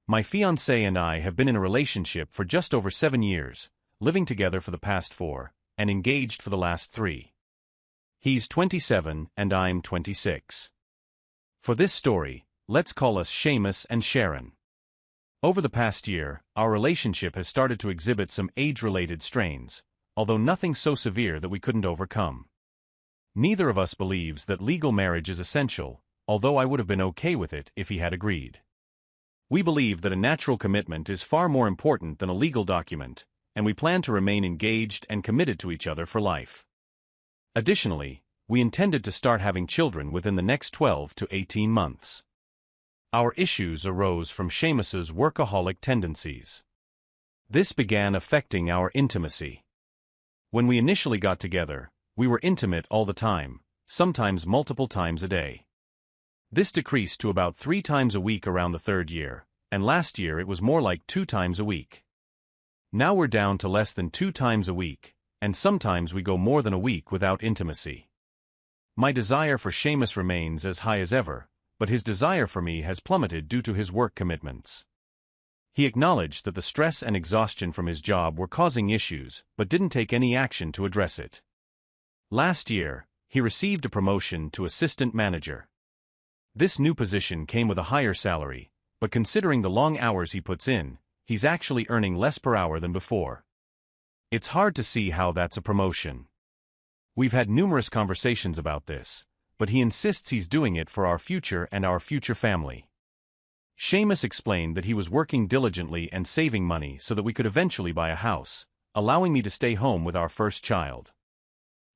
My fiancé and I have been in a relationship for just over 7 years, living together for the past 4, and engaged for the last 3. He's 27 and I'm 26. For this story, let's call us Seamus and Sharon. Over the past year, our relationship has started to exhibit some age-related strains, although nothing so severe that we couldn't overcome. Neither of us believes that legal marriage is essential, although I would have been okay with it if he had agreed. We believe that a natural commitment is far more important than a legal document, and we plan to remain engaged and committed to each other for life. Additionally, we intended to start having children within the next 12 to 18 months. Our issues arose from Seamus's workaholic tendencies. This began affecting our intimacy. When we initially got together, we were intimate all the time, sometimes multiple times a day. This decreased to about 3 times a week around the 3rd year, and last year it was more like 2 times a week. Now we're down to less than 2 times a week, and sometimes we go more than a week without intimacy. My desire for Seamus remains as high as ever, but his desire for me has plummeted due to his work commitments. He acknowledged that the stress and exhaustion from his job were causing issues, but didn't take any action to address it. Last year, he received a promotion to assistant manager. This new position came with a higher salary, but considering the long hours he puts in, he's actually earning less per hour than before. It's hard to see how that's a promotion. We've had numerous conversations about this, but he insists he's doing it for our future and our future family. Seamus explained that he was working diligently and saving money so that we could eventually buy a house, allowing me to stay home with our first child.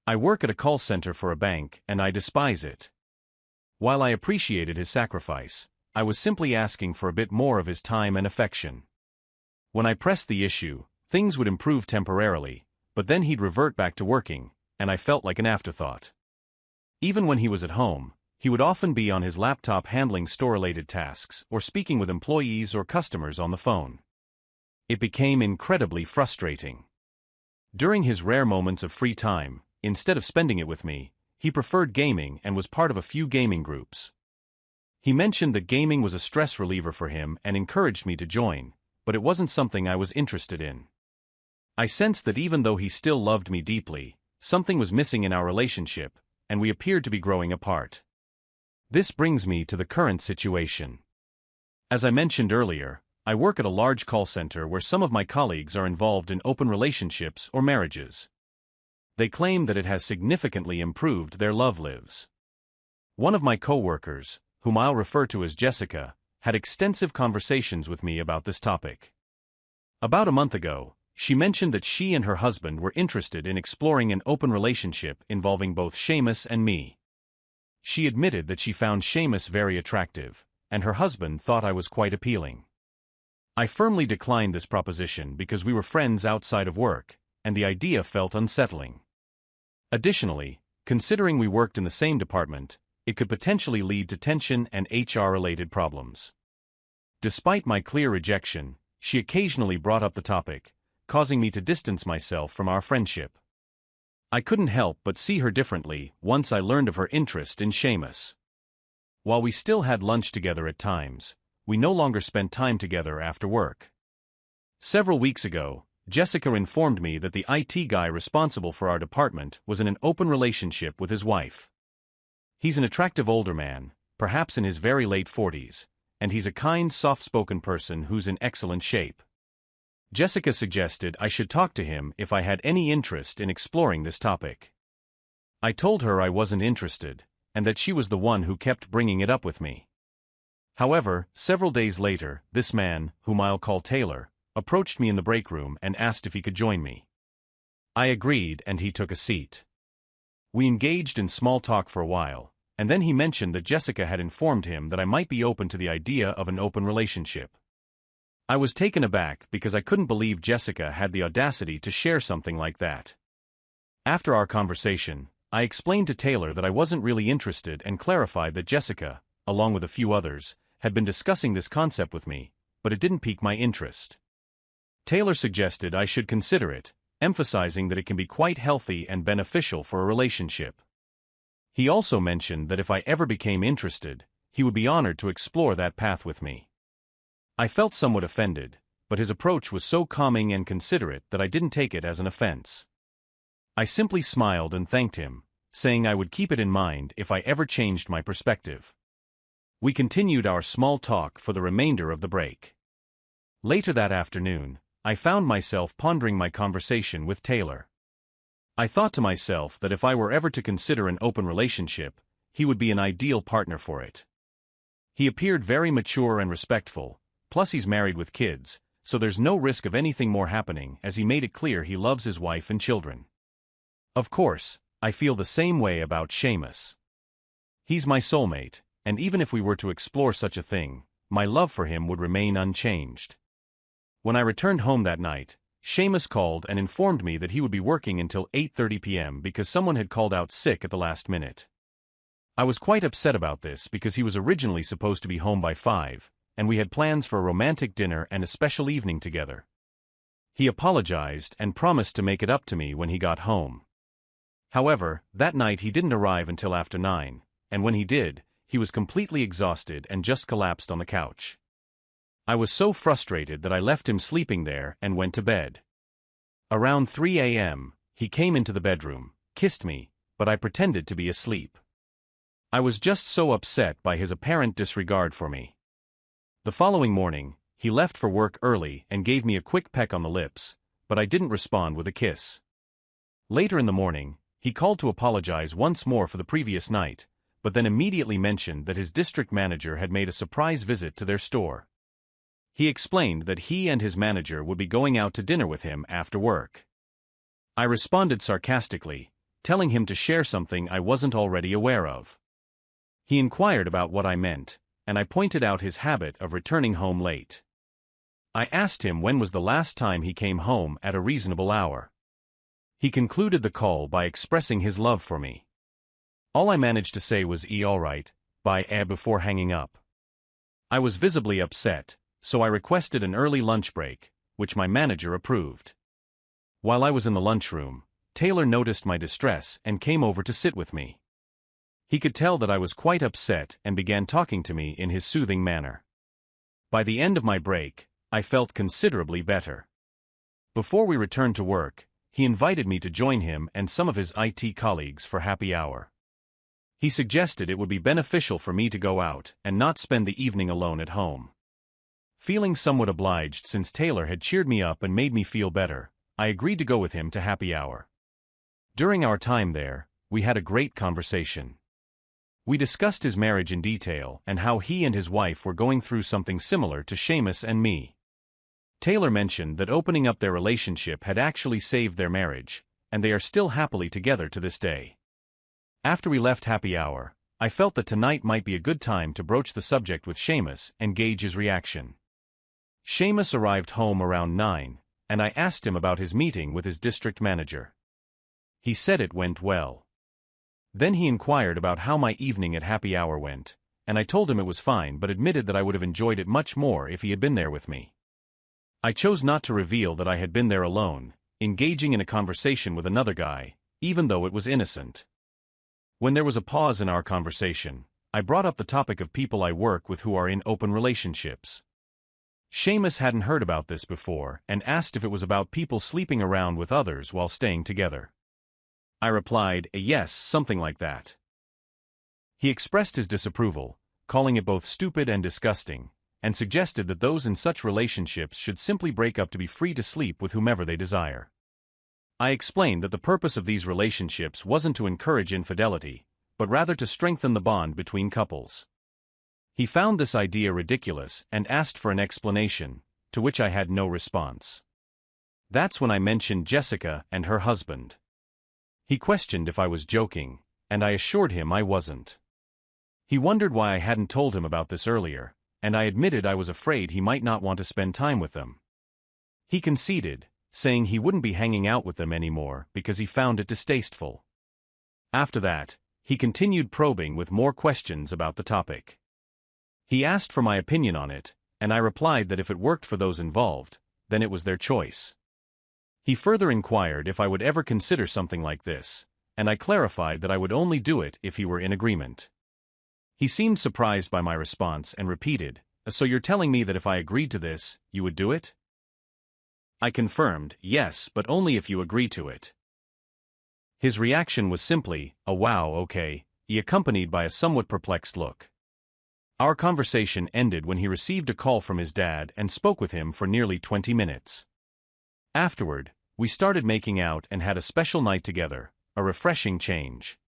I work at a call center for a bank and I despise it. While I appreciated his sacrifice, I was simply asking for a bit more of his time and affection. When I pressed the issue, things would improve temporarily, but then he'd revert back to working, and I felt like an afterthought. Even when he was at home, he would often be on his laptop handling store-related tasks or speaking with employees or customers on the phone. It became incredibly frustrating. During his rare moments of free time, instead of spending it with me, he preferred gaming and was part of a few gaming groups. He mentioned that gaming was a stress reliever for him and encouraged me to join, but it wasn't something I was interested in. I sensed that even though he still loved me deeply, something was missing in our relationship, and we appeared to be growing apart. This brings me to the current situation. As I mentioned earlier, I work at a large call center where some of my colleagues are involved in open relationships or marriages. They claim that it has significantly improved their love lives. One of my co-workers, whom I'll refer to as Jessica, had extensive conversations with me about this topic. About a month ago, she mentioned that she and her husband were interested in exploring an open relationship involving both Seamus and me. She admitted that she found Seamus very attractive, and her husband thought I was quite appealing. I firmly declined this proposition because we were friends outside of work, and the idea felt unsettling. Additionally, considering we worked in the same department, it could potentially lead to tension and HR-related problems. Despite my clear rejection, she occasionally brought up the topic, causing me to distance myself from our friendship. I couldn't help but see her differently once I learned of her interest in Seamus. While we still had lunch together at times, we no longer spent time together after work. Several weeks ago, Jessica informed me that the IT guy responsible for our department was in an open relationship with his wife. He's an attractive older man, perhaps in his very late 40s, and he's a kind, soft-spoken person who's in excellent shape. Jessica suggested I should talk to him if I had any interest in exploring this topic. I told her I wasn't interested, and that she was the one who kept bringing it up with me. However, several days later, this man, whom I'll call Taylor, approached me in the break room and asked if he could join me. I agreed and he took a seat. We engaged in small talk for a while, and then he mentioned that Jessica had informed him that I might be open to the idea of an open relationship. I was taken aback because I couldn't believe Jessica had the audacity to share something like that. After our conversation, I explained to Taylor that I wasn't really interested and clarified that Jessica, along with a few others, had been discussing this concept with me, but it didn't pique my interest. Taylor suggested I should consider it, emphasizing that it can be quite healthy and beneficial for a relationship. He also mentioned that if I ever became interested, he would be honored to explore that path with me. I felt somewhat offended, but his approach was so calming and considerate that I didn't take it as an offense. I simply smiled and thanked him, saying I would keep it in mind if I ever changed my perspective. We continued our small talk for the remainder of the break. Later that afternoon, I found myself pondering my conversation with Taylor. I thought to myself that if I were ever to consider an open relationship, he would be an ideal partner for it. He appeared very mature and respectful, plus he's married with kids, so there's no risk of anything more happening, as he made it clear he loves his wife and children. Of course, I feel the same way about Seamus. He's my soulmate, and even if we were to explore such a thing, my love for him would remain unchanged. When I returned home that night, Seamus called and informed me that he would be working until 8:30 p.m. because someone had called out sick at the last minute. I was quite upset about this because he was originally supposed to be home by 5, and we had plans for a romantic dinner and a special evening together. He apologized and promised to make it up to me when he got home. However, that night he didn't arrive until after 9, and when he did, he was completely exhausted and just collapsed on the couch. I was so frustrated that I left him sleeping there and went to bed. Around 3 a.m., he came into the bedroom, kissed me, but I pretended to be asleep. I was just so upset by his apparent disregard for me. The following morning, he left for work early and gave me a quick peck on the lips, but I didn't respond with a kiss. Later in the morning, he called to apologize once more for the previous night, but then immediately mentioned that his district manager had made a surprise visit to their store. He explained that he and his manager would be going out to dinner with him after work. I responded sarcastically, telling him to share something I wasn't already aware of. He inquired about what I meant, and I pointed out his habit of returning home late. I asked him when was the last time he came home at a reasonable hour. He concluded the call by expressing his love for me. All I managed to say was alright, bye before hanging up. I was visibly upset, so I requested an early lunch break, which my manager approved. While I was in the lunchroom, Taylor noticed my distress and came over to sit with me. He could tell that I was quite upset and began talking to me in his soothing manner. By the end of my break, I felt considerably better. Before we returned to work, he invited me to join him and some of his IT colleagues for happy hour. He suggested it would be beneficial for me to go out and not spend the evening alone at home. Feeling somewhat obliged since Taylor had cheered me up and made me feel better, I agreed to go with him to happy hour. During our time there, we had a great conversation. We discussed his marriage in detail and how he and his wife were going through something similar to Seamus and me. Taylor mentioned that opening up their relationship had actually saved their marriage, and they are still happily together to this day. After we left happy hour, I felt that tonight might be a good time to broach the subject with Seamus and gauge his reaction. Seamus arrived home around 9, and I asked him about his meeting with his district manager. He said it went well. Then he inquired about how my evening at happy hour went, and I told him it was fine but admitted that I would have enjoyed it much more if he had been there with me. I chose not to reveal that I had been there alone, engaging in a conversation with another guy, even though it was innocent. When there was a pause in our conversation, I brought up the topic of people I work with who are in open relationships. Seamus hadn't heard about this before and asked if it was about people sleeping around with others while staying together. I replied, yes, something like that. He expressed his disapproval, calling it both stupid and disgusting, and suggested that those in such relationships should simply break up to be free to sleep with whomever they desire. I explained that the purpose of these relationships wasn't to encourage infidelity, but rather to strengthen the bond between couples. He found this idea ridiculous and asked for an explanation, to which I had no response. That's when I mentioned Jessica and her husband. He questioned if I was joking, and I assured him I wasn't. He wondered why I hadn't told him about this earlier, and I admitted I was afraid he might not want to spend time with them. He conceded, saying he wouldn't be hanging out with them anymore because he found it distasteful. After that, he continued probing with more questions about the topic. He asked for my opinion on it, and I replied that if it worked for those involved, then it was their choice. He further inquired if I would ever consider something like this, and I clarified that I would only do it if he were in agreement. He seemed surprised by my response and repeated, So you're telling me that if I agreed to this, you would do it? I confirmed, yes, but only if you agree to it. His reaction was simply, a wow, okay, accompanied by a somewhat perplexed look. Our conversation ended when he received a call from his dad and spoke with him for nearly 20 minutes. Afterward, we started making out and had a special night together, a refreshing change.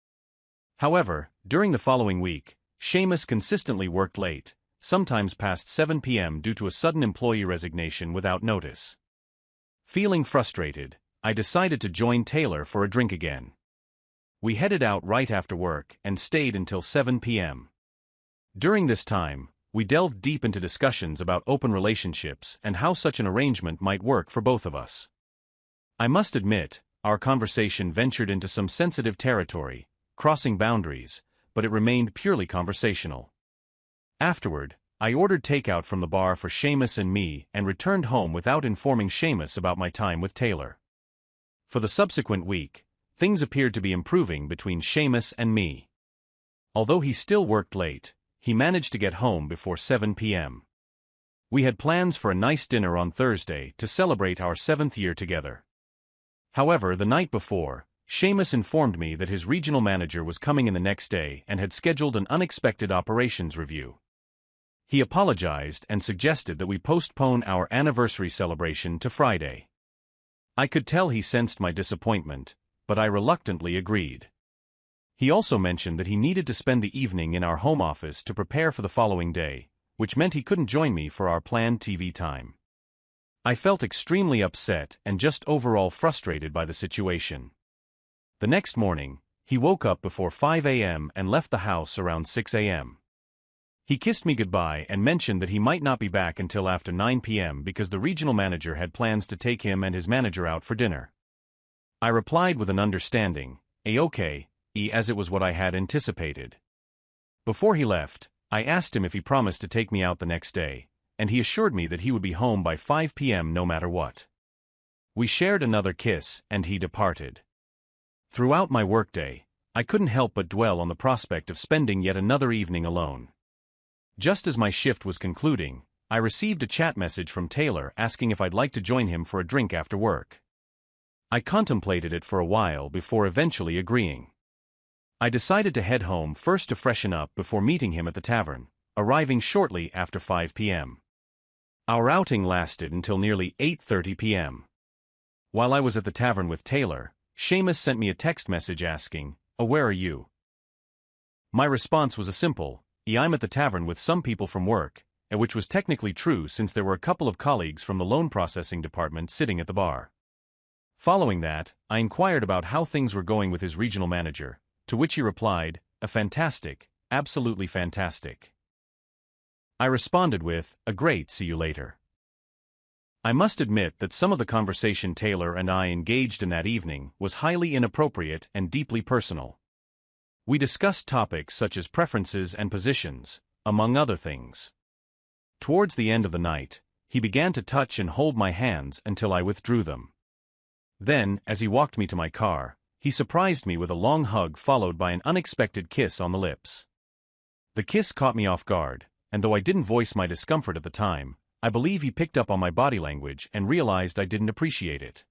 However, during the following week, Seamus consistently worked late, sometimes past 7 p.m. due to a sudden employee resignation without notice. Feeling frustrated, I decided to join Taylor for a drink again. We headed out right after work and stayed until 7 p.m. During this time, we delved deep into discussions about open relationships and how such an arrangement might work for both of us. I must admit, our conversation ventured into some sensitive territory, crossing boundaries, but it remained purely conversational. Afterward, I ordered takeout from the bar for Seamus and me and returned home without informing Seamus about my time with Taylor. For the subsequent week, things appeared to be improving between Seamus and me. Although he still worked late, he managed to get home before 7 p.m. We had plans for a nice dinner on Thursday to celebrate our 7th year together. However, the night before, Seamus informed me that his regional manager was coming in the next day and had scheduled an unexpected operations review. He apologized and suggested that we postpone our anniversary celebration to Friday. I could tell he sensed my disappointment, but I reluctantly agreed. He also mentioned that he needed to spend the evening in our home office to prepare for the following day, which meant he couldn't join me for our planned TV time. I felt extremely upset and just overall frustrated by the situation. The next morning, he woke up before 5 a.m. and left the house around 6 a.m. He kissed me goodbye and mentioned that he might not be back until after 9 p.m. because the regional manager had plans to take him and his manager out for dinner. I replied with an understanding, okay, as it was what I had anticipated. Before he left, I asked him if he promised to take me out the next day, and he assured me that he would be home by 5 p.m. no matter what. We shared another kiss and he departed. Throughout my workday, I couldn't help but dwell on the prospect of spending yet another evening alone. Just as my shift was concluding, I received a chat message from Taylor asking if I'd like to join him for a drink after work. I contemplated it for a while before eventually agreeing. I decided to head home first to freshen up before meeting him at the tavern, arriving shortly after 5 p.m. Our outing lasted until nearly 8:30 p.m. While I was at the tavern with Taylor, Seamus sent me a text message asking, where are you? My response was a simple, I'm at the tavern with some people from work, which was technically true since there were a couple of colleagues from the loan processing department sitting at the bar. Following that, I inquired about how things were going with his regional manager, to which he replied, fantastic, absolutely fantastic. I responded with, great, see you later. I must admit that some of the conversation Taylor and I engaged in that evening was highly inappropriate and deeply personal. We discussed topics such as preferences and positions, among other things. Towards the end of the night, he began to touch and hold my hands until I withdrew them. Then, as he walked me to my car, he surprised me with a long hug followed by an unexpected kiss on the lips. The kiss caught me off guard, and though I didn't voice my discomfort at the time, I believe he picked up on my body language and realized I didn't appreciate it.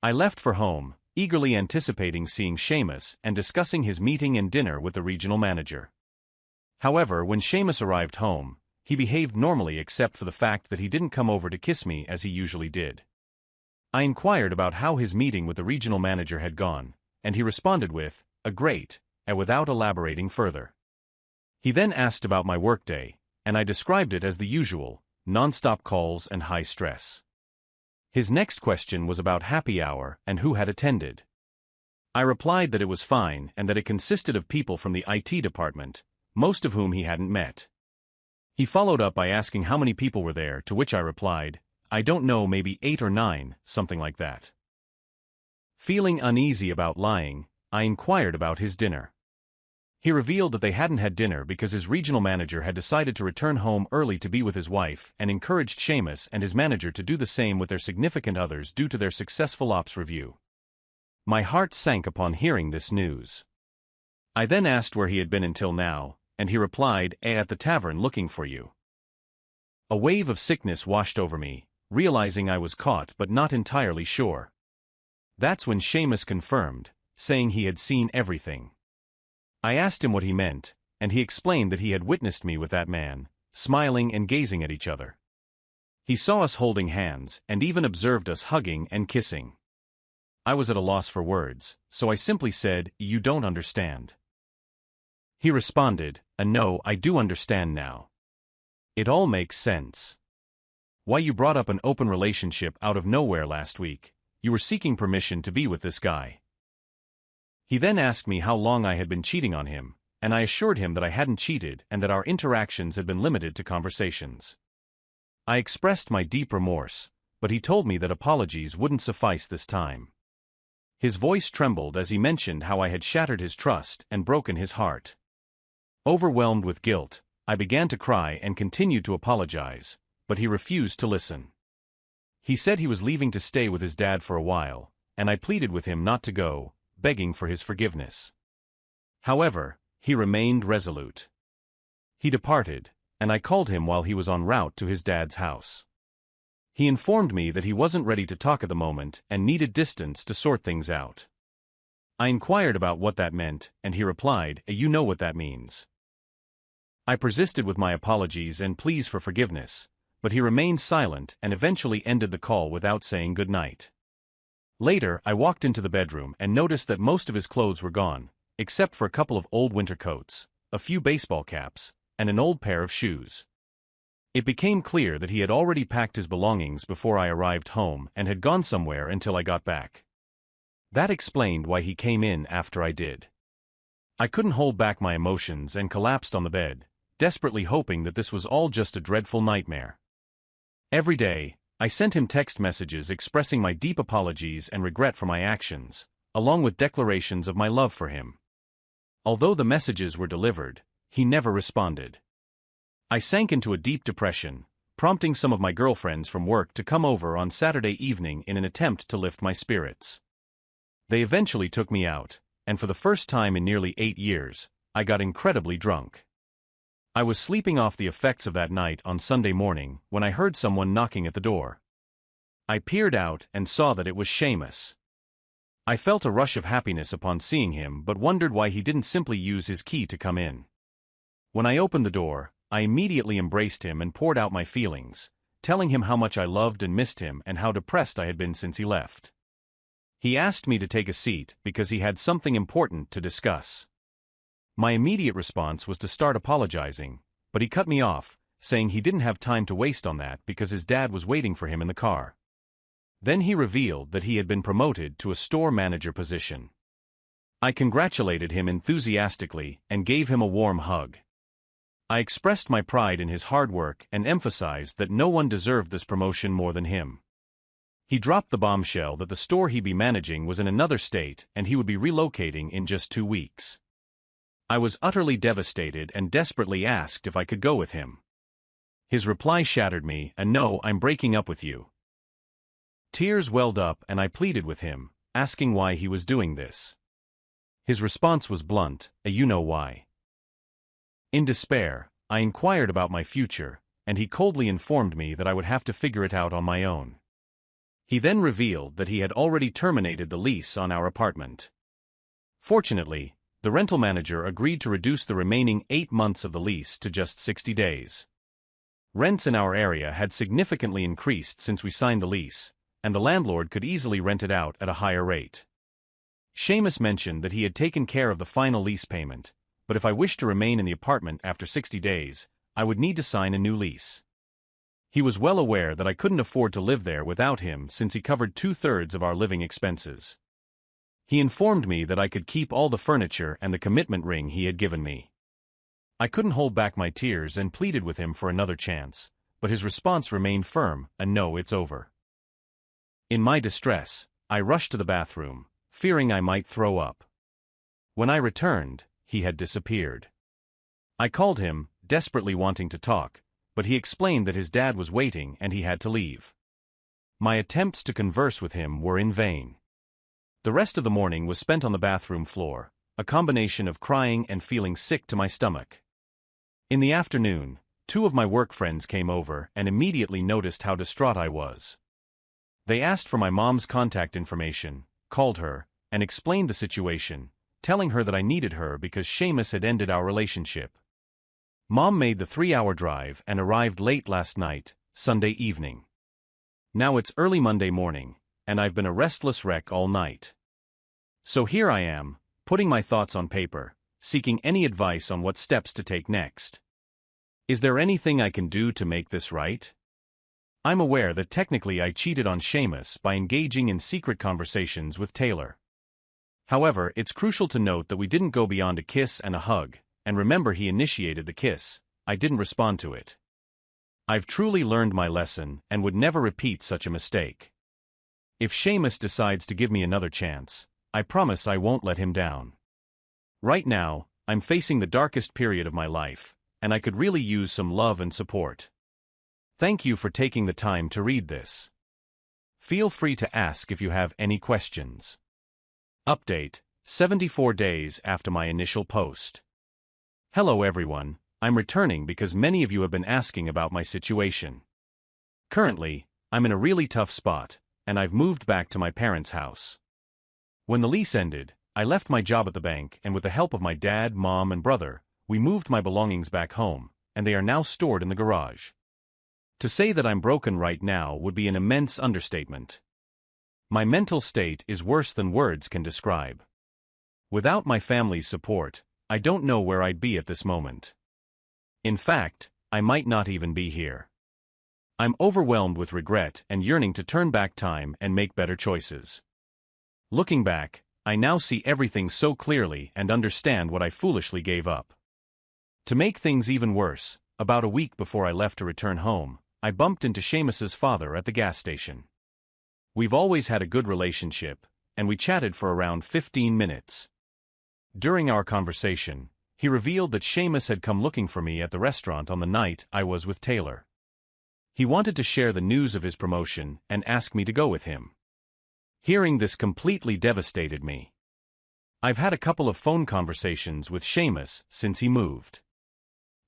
I left for home, eagerly anticipating seeing Seamus and discussing his meeting and dinner with the regional manager. However, when Seamus arrived home, he behaved normally except for the fact that he didn't come over to kiss me as he usually did. I inquired about how his meeting with the regional manager had gone, and he responded with, great, and without elaborating further. He then asked about my workday, and I described it as the usual, non-stop calls and high stress. His next question was about happy hour and who had attended. I replied that it was fine and that it consisted of people from the IT department, most of whom he hadn't met. He followed up by asking how many people were there, to which I replied, I don't know, maybe 8 or 9, something like that. Feeling uneasy about lying, I inquired about his dinner. He revealed that they hadn't had dinner because his regional manager had decided to return home early to be with his wife and encouraged Seamus and his manager to do the same with their significant others due to their successful ops review. My heart sank upon hearing this news. I then asked where he had been until now, and he replied, at the tavern looking for you. A wave of sickness washed over me, realizing I was caught but not entirely sure. That's when Seamus confirmed, saying he had seen everything. I asked him what he meant, and he explained that he had witnessed me with that man, smiling and gazing at each other. He saw us holding hands and even observed us hugging and kissing. I was at a loss for words, so I simply said, "You don't understand." He responded, "No, I do understand now. It all makes sense. Why you brought up an open relationship out of nowhere last week. You were seeking permission to be with this guy." He then asked me how long I had been cheating on him, and I assured him that I hadn't cheated and that our interactions had been limited to conversations. I expressed my deep remorse, but he told me that apologies wouldn't suffice this time. His voice trembled as he mentioned how I had shattered his trust and broken his heart. Overwhelmed with guilt, I began to cry and continued to apologize, but he refused to listen. He said he was leaving to stay with his dad for a while, and I pleaded with him not to go, begging for his forgiveness. However, he remained resolute. He departed, and I called him while he was en route to his dad's house. He informed me that he wasn't ready to talk at the moment and needed distance to sort things out. I inquired about what that meant, and he replied, "You know what that means." I persisted with my apologies and pleas for forgiveness, but he remained silent and eventually ended the call without saying goodnight. Later, I walked into the bedroom and noticed that most of his clothes were gone, except for a couple of old winter coats, a few baseball caps, and an old pair of shoes. It became clear that he had already packed his belongings before I arrived home and had gone somewhere until I got back. That explained why he came in after I did. I couldn't hold back my emotions and collapsed on the bed, desperately hoping that this was all just a dreadful nightmare. Every day, I sent him text messages expressing my deep apologies and regret for my actions, along with declarations of my love for him. Although the messages were delivered, he never responded. I sank into a deep depression, prompting some of my girlfriends from work to come over on Saturday evening in an attempt to lift my spirits. They eventually took me out, and for the first time in nearly 8 years, I got incredibly drunk. I was sleeping off the effects of that night on Sunday morning when I heard someone knocking at the door. I peered out and saw that it was Seamus. I felt a rush of happiness upon seeing him but wondered why he didn't simply use his key to come in. When I opened the door, I immediately embraced him and poured out my feelings, telling him how much I loved and missed him and how depressed I had been since he left. He asked me to take a seat because he had something important to discuss. My immediate response was to start apologizing, but he cut me off, saying he didn't have time to waste on that because his dad was waiting for him in the car. Then he revealed that he had been promoted to a store manager position. I congratulated him enthusiastically and gave him a warm hug. I expressed my pride in his hard work and emphasized that no one deserved this promotion more than him. He dropped the bombshell that the store he'd be managing was in another state and he would be relocating in just 2 weeks. I was utterly devastated and desperately asked if I could go with him. His reply shattered me, "No, I'm breaking up with you." Tears welled up and I pleaded with him, asking why he was doing this. His response was blunt, "You know why." In despair, I inquired about my future, and he coldly informed me that I would have to figure it out on my own. He then revealed that he had already terminated the lease on our apartment. Fortunately, the rental manager agreed to reduce the remaining 8 months of the lease to just 60 days. Rents in our area had significantly increased since we signed the lease, and the landlord could easily rent it out at a higher rate. Seamus mentioned that he had taken care of the final lease payment, but if I wished to remain in the apartment after 60 days, I would need to sign a new lease. He was well aware that I couldn't afford to live there without him since he covered 2/3 of our living expenses. He informed me that I could keep all the furniture and the commitment ring he had given me. I couldn't hold back my tears and pleaded with him for another chance, but his response remained firm, "No, it's over." In my distress, I rushed to the bathroom, fearing I might throw up. When I returned, he had disappeared. I called him, desperately wanting to talk, but he explained that his dad was waiting and he had to leave. My attempts to converse with him were in vain. The rest of the morning was spent on the bathroom floor, a combination of crying and feeling sick to my stomach. In the afternoon, Two of my work friends came over and immediately noticed how distraught I was. They asked for my mom's contact information, called her, and explained the situation, telling her that I needed her because Seamus had ended our relationship. Mom made the 3-hour drive and arrived late last night, Sunday evening. Now it's early Monday morning, and I've been a restless wreck all night. So here I am, putting my thoughts on paper, seeking any advice on what steps to take next. Is there anything I can do to make this right? I'm aware that technically I cheated on Seamus by engaging in secret conversations with Taylor. However, it's crucial to note that we didn't go beyond a kiss and a hug, and remember he initiated the kiss, I didn't respond to it. I've truly learned my lesson and would never repeat such a mistake. If Seamus decides to give me another chance, I promise I won't let him down. Right now, I'm facing the darkest period of my life, and I could really use some love and support. Thank you for taking the time to read this. Feel free to ask if you have any questions. Update: 74 days after my initial post. Hello everyone, I'm returning because many of you have been asking about my situation. Currently, I'm in a really tough spot, and I've moved back to my parents' house. When the lease ended, I left my job at the bank and with the help of my dad, mom, and brother, we moved my belongings back home, and they are now stored in the garage. To say that I'm broken right now would be an immense understatement. My mental state is worse than words can describe. Without my family's support, I don't know where I'd be at this moment. In fact, I might not even be here. I'm overwhelmed with regret and yearning to turn back time and make better choices. Looking back, I now see everything so clearly and understand what I foolishly gave up. To make things even worse, about a week before I left to return home, I bumped into Seamus's father at the gas station. We've always had a good relationship, and we chatted for around 15 minutes. During our conversation, he revealed that Seamus had come looking for me at the restaurant on the night I was with Taylor. He wanted to share the news of his promotion and ask me to go with him. Hearing this completely devastated me. I've had a couple of phone conversations with Seamus since he moved.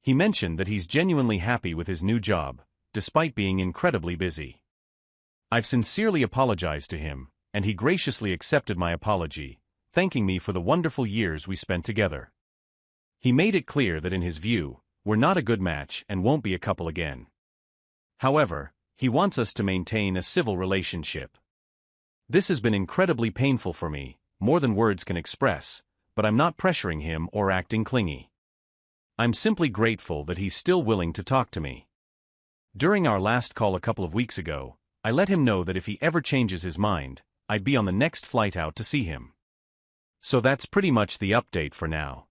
He mentioned that he's genuinely happy with his new job, despite being incredibly busy. I've sincerely apologized to him, and he graciously accepted my apology, thanking me for the wonderful years we spent together. He made it clear that in his view, we're not a good match and won't be a couple again. However, he wants us to maintain a civil relationship. This has been incredibly painful for me, more than words can express, but I'm not pressuring him or acting clingy. I'm simply grateful that he's still willing to talk to me. During our last call a couple of weeks ago, I let him know that if he ever changes his mind, I'd be on the next flight out to see him. So that's pretty much the update for now.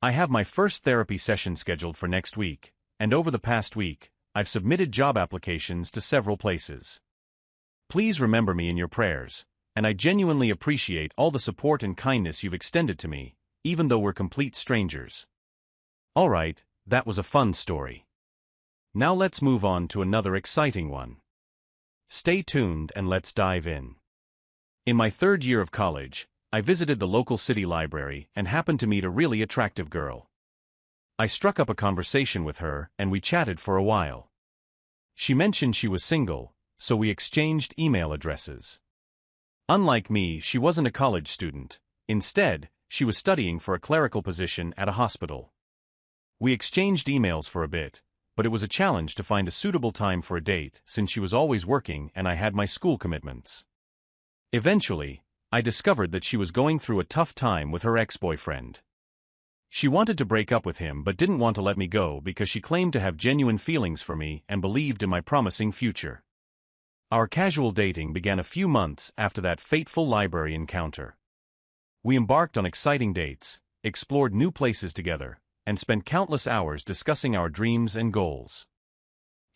I have my first therapy session scheduled for next week, and over the past week, I've submitted job applications to several places. Please remember me in your prayers, and I genuinely appreciate all the support and kindness you've extended to me, even though we're complete strangers. Alright, that was a fun story. Now let's move on to another exciting one. Stay tuned and let's dive in. In my 3rd year of college, I visited the local city library and happened to meet a really attractive girl. I struck up a conversation with her and we chatted for a while. She mentioned she was single, so we exchanged email addresses. Unlike me, she wasn't a college student. Instead, she was studying for a clerical position at a hospital. We exchanged emails for a bit, but it was a challenge to find a suitable time for a date since she was always working and I had my school commitments. Eventually, I discovered that she was going through a tough time with her ex-boyfriend. She wanted to break up with him but didn't want to let me go because she claimed to have genuine feelings for me and believed in my promising future. Our casual dating began a few months after that fateful library encounter. We embarked on exciting dates, explored new places together, and spent countless hours discussing our dreams and goals.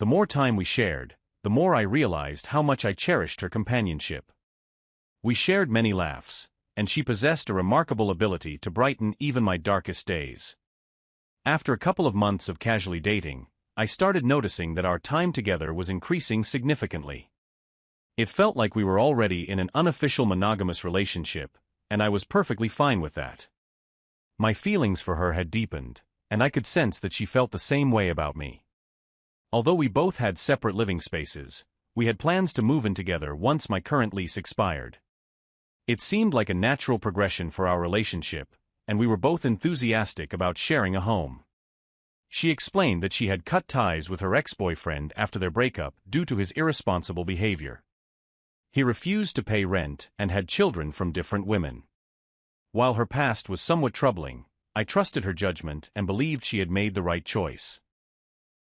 The more time we shared, the more I realized how much I cherished her companionship. We shared many laughs, and she possessed a remarkable ability to brighten even my darkest days. After a couple of months of casually dating, I started noticing that our time together was increasing significantly. It felt like we were already in an unofficial monogamous relationship, and I was perfectly fine with that. My feelings for her had deepened, and I could sense that she felt the same way about me. Although we both had separate living spaces, we had plans to move in together once my current lease expired. It seemed like a natural progression for our relationship, and we were both enthusiastic about sharing a home. She explained that she had cut ties with her ex-boyfriend after their breakup due to his irresponsible behavior. He refused to pay rent and had children from different women. While her past was somewhat troubling, I trusted her judgment and believed she had made the right choice.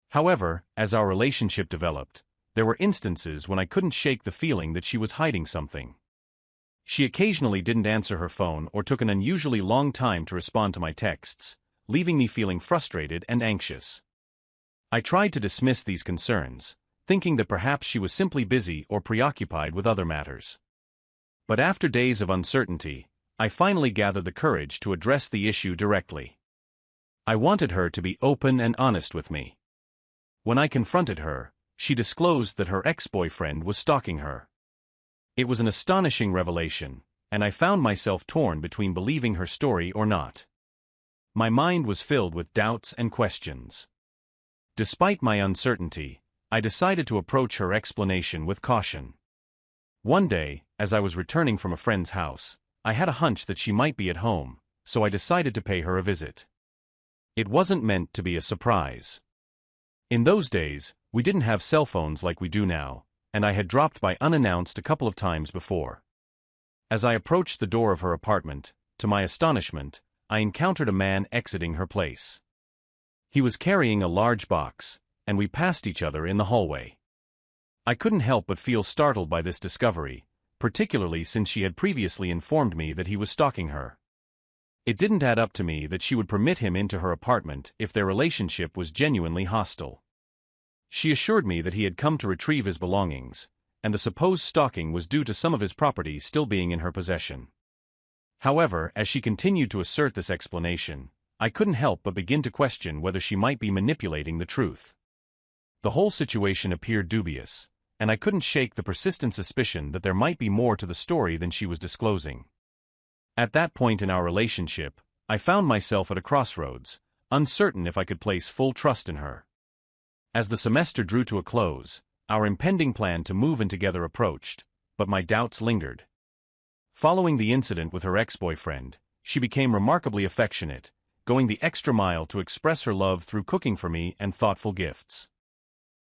However, as our relationship developed, there were instances when I couldn't shake the feeling that she was hiding something. She occasionally didn't answer her phone or took an unusually long time to respond to my texts, leaving me feeling frustrated and anxious. I tried to dismiss these concerns, thinking that perhaps she was simply busy or preoccupied with other matters. But after days of uncertainty, I finally gathered the courage to address the issue directly. I wanted her to be open and honest with me. When I confronted her, she disclosed that her ex-boyfriend was stalking her. It was an astonishing revelation, and I found myself torn between believing her story or not. My mind was filled with doubts and questions. Despite my uncertainty, I decided to approach her explanation with caution. One day, as I was returning from a friend's house, I had a hunch that she might be at home, so I decided to pay her a visit. It wasn't meant to be a surprise. In those days, we didn't have cell phones like we do now, and I had dropped by unannounced a couple of times before. As I approached the door of her apartment, to my astonishment, I encountered a man exiting her place. He was carrying a large box, and we passed each other in the hallway. I couldn't help but feel startled by this discovery, particularly since she had previously informed me that he was stalking her. It didn't add up to me that she would permit him into her apartment if their relationship was genuinely hostile. She assured me that he had come to retrieve his belongings, and the supposed stalking was due to some of his property still being in her possession. However, as she continued to assert this explanation, I couldn't help but begin to question whether she might be manipulating the truth. The whole situation appeared dubious, and I couldn't shake the persistent suspicion that there might be more to the story than she was disclosing. At that point in our relationship, I found myself at a crossroads, uncertain if I could place full trust in her. As the semester drew to a close, our impending plan to move in together approached, but my doubts lingered. Following the incident with her ex-boyfriend, she became remarkably affectionate, going the extra mile to express her love through cooking for me and thoughtful gifts.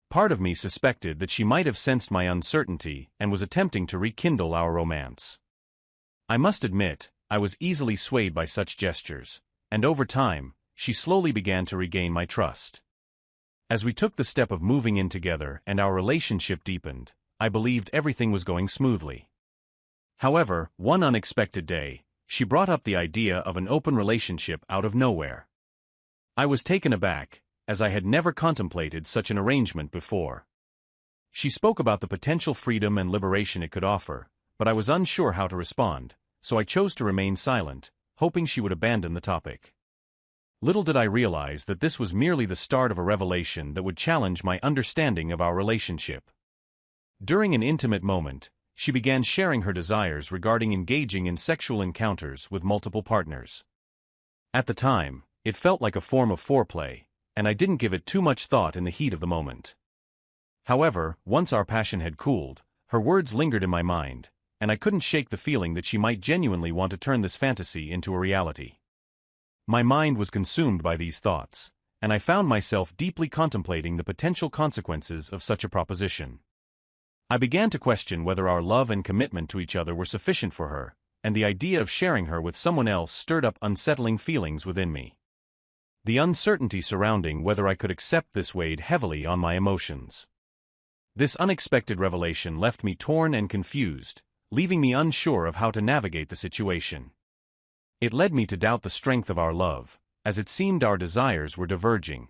Part of me suspected that she might have sensed my uncertainty and was attempting to rekindle our romance. I must admit, I was easily swayed by such gestures, and over time, she slowly began to regain my trust. As we took the step of moving in together and our relationship deepened, I believed everything was going smoothly. However, one unexpected day, she brought up the idea of an open relationship out of nowhere. I was taken aback, as I had never contemplated such an arrangement before. She spoke about the potential freedom and liberation it could offer, but I was unsure how to respond, so I chose to remain silent, hoping she would abandon the topic. Little did I realize that this was merely the start of a revelation that would challenge my understanding of our relationship. During an intimate moment, she began sharing her desires regarding engaging in sexual encounters with multiple partners. At the time, it felt like a form of foreplay, and I didn't give it too much thought in the heat of the moment. However, once our passion had cooled, her words lingered in my mind, and I couldn't shake the feeling that she might genuinely want to turn this fantasy into a reality. My mind was consumed by these thoughts, and I found myself deeply contemplating the potential consequences of such a proposition. I began to question whether our love and commitment to each other were sufficient for her, and the idea of sharing her with someone else stirred up unsettling feelings within me. The uncertainty surrounding whether I could accept this weighed heavily on my emotions. This unexpected revelation left me torn and confused, leaving me unsure of how to navigate the situation. It led me to doubt the strength of our love, as it seemed our desires were diverging.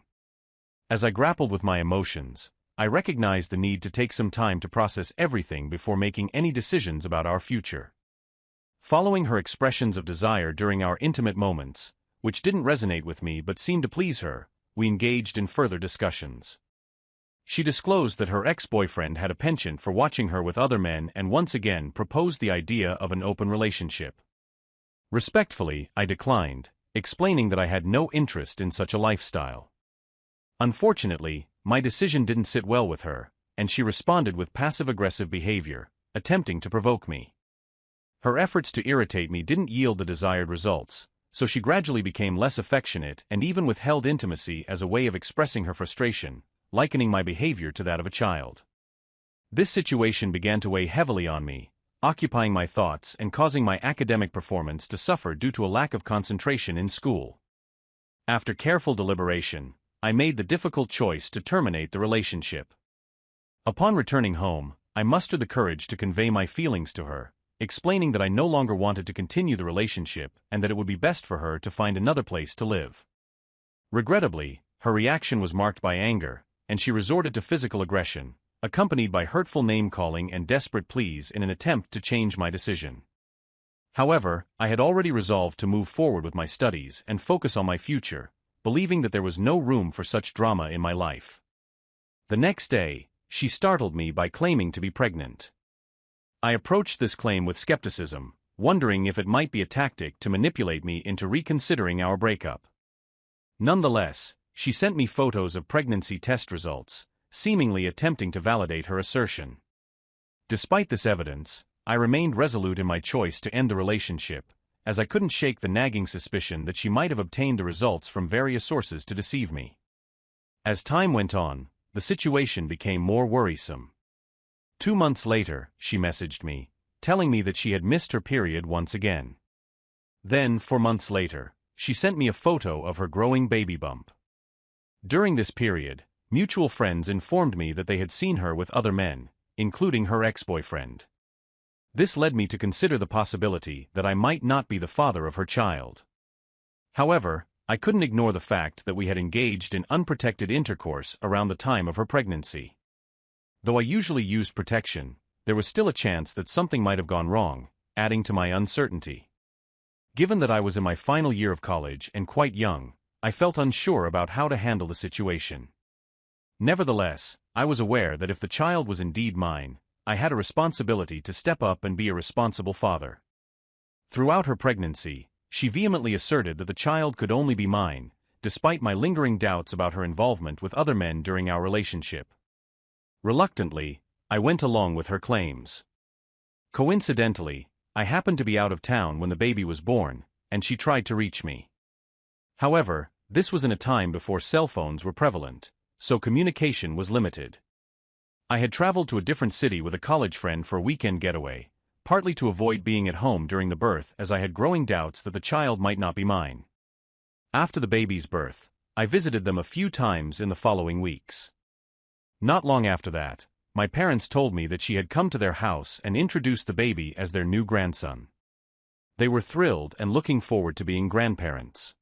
As I grappled with my emotions, I recognized the need to take some time to process everything before making any decisions about our future. Following her expressions of desire during our intimate moments, which didn't resonate with me but seemed to please her, we engaged in further discussions. She disclosed that her ex-boyfriend had a penchant for watching her with other men and once again proposed the idea of an open relationship. Respectfully, I declined, explaining that I had no interest in such a lifestyle. Unfortunately, my decision didn't sit well with her, and she responded with passive-aggressive behavior, attempting to provoke me. Her efforts to irritate me didn't yield the desired results, so she gradually became less affectionate and even withheld intimacy as a way of expressing her frustration, likening my behavior to that of a child. This situation began to weigh heavily on me, occupying my thoughts and causing my academic performance to suffer due to a lack of concentration in school. After careful deliberation, I made the difficult choice to terminate the relationship. Upon returning home, I mustered the courage to convey my feelings to her, explaining that I no longer wanted to continue the relationship and that it would be best for her to find another place to live. Regrettably, her reaction was marked by anger, and she resorted to physical aggression, accompanied by hurtful name-calling and desperate pleas in an attempt to change my decision. However, I had already resolved to move forward with my studies and focus on my future, believing that there was no room for such drama in my life. The next day, she startled me by claiming to be pregnant. I approached this claim with skepticism, wondering if it might be a tactic to manipulate me into reconsidering our breakup. Nonetheless, she sent me photos of pregnancy test results, seemingly attempting to validate her assertion. Despite this evidence, I remained resolute in my choice to end the relationship, as I couldn't shake the nagging suspicion that she might have obtained the results from various sources to deceive me. As time went on, the situation became more worrisome. 2 months later, she messaged me, telling me that she had missed her period once again. Then, 4 months later, she sent me a photo of her growing baby bump. During this period, mutual friends informed me that they had seen her with other men, including her ex-boyfriend. This led me to consider the possibility that I might not be the father of her child. However, I couldn't ignore the fact that we had engaged in unprotected intercourse around the time of her pregnancy. Though I usually used protection, there was still a chance that something might have gone wrong, adding to my uncertainty. Given that I was in my final year of college and quite young, I felt unsure about how to handle the situation. Nevertheless, I was aware that if the child was indeed mine, I had a responsibility to step up and be a responsible father. Throughout her pregnancy, she vehemently asserted that the child could only be mine, despite my lingering doubts about her involvement with other men during our relationship. Reluctantly, I went along with her claims. Coincidentally, I happened to be out of town when the baby was born, and she tried to reach me. However, this was in a time before cell phones were prevalent, so communication was limited. I had traveled to a different city with a college friend for a weekend getaway, partly to avoid being at home during the birth as I had growing doubts that the child might not be mine. After the baby's birth, I visited them a few times in the following weeks. Not long after that, my parents told me that she had come to their house and introduced the baby as their new grandson. They were thrilled and looking forward to being grandparents.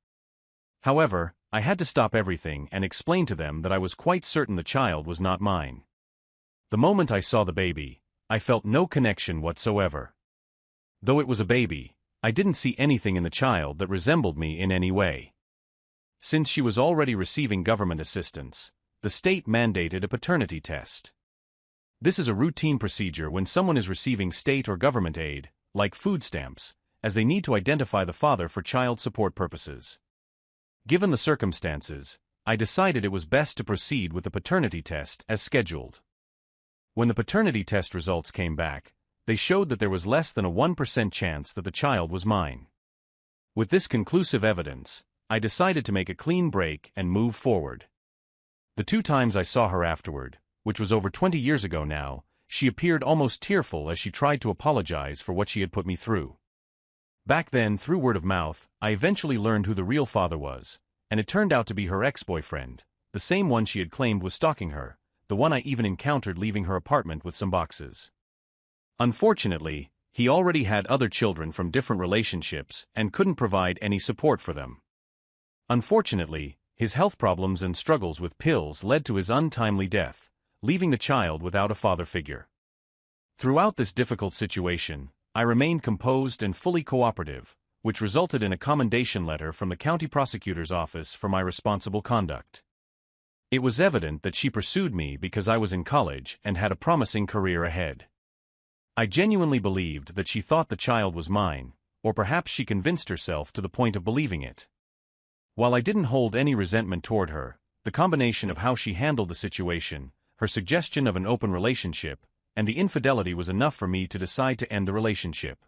However, I had to stop everything and explain to them that I was quite certain the child was not mine. The moment I saw the baby, I felt no connection whatsoever. Though it was a baby, I didn't see anything in the child that resembled me in any way. Since she was already receiving government assistance, the state mandated a paternity test. This is a routine procedure when someone is receiving state or government aid, like food stamps, as they need to identify the father for child support purposes. Given the circumstances, I decided it was best to proceed with the paternity test as scheduled. When the paternity test results came back, they showed that there was less than a 1% chance that the child was mine. With this conclusive evidence, I decided to make a clean break and move forward. The 2 times I saw her afterward, which was over 20 years ago now, she appeared almost tearful as she tried to apologize for what she had put me through. Back then, through word of mouth, I eventually learned who the real father was, and it turned out to be her ex-boyfriend, the same one she had claimed was stalking her, the one I even encountered leaving her apartment with some boxes. Unfortunately, he already had other children from different relationships and couldn't provide any support for them. Unfortunately, his health problems and struggles with pills led to his untimely death, leaving the child without a father figure. Throughout this difficult situation, I remained composed and fully cooperative, which resulted in a commendation letter from the county prosecutor's office for my responsible conduct. It was evident that she pursued me because I was in college and had a promising career ahead. I genuinely believed that she thought the child was mine, or perhaps she convinced herself to the point of believing it. While I didn't hold any resentment toward her, the combination of how she handled the situation, her suggestion of an open relationship, and the infidelity was enough for me to decide to end the relationship.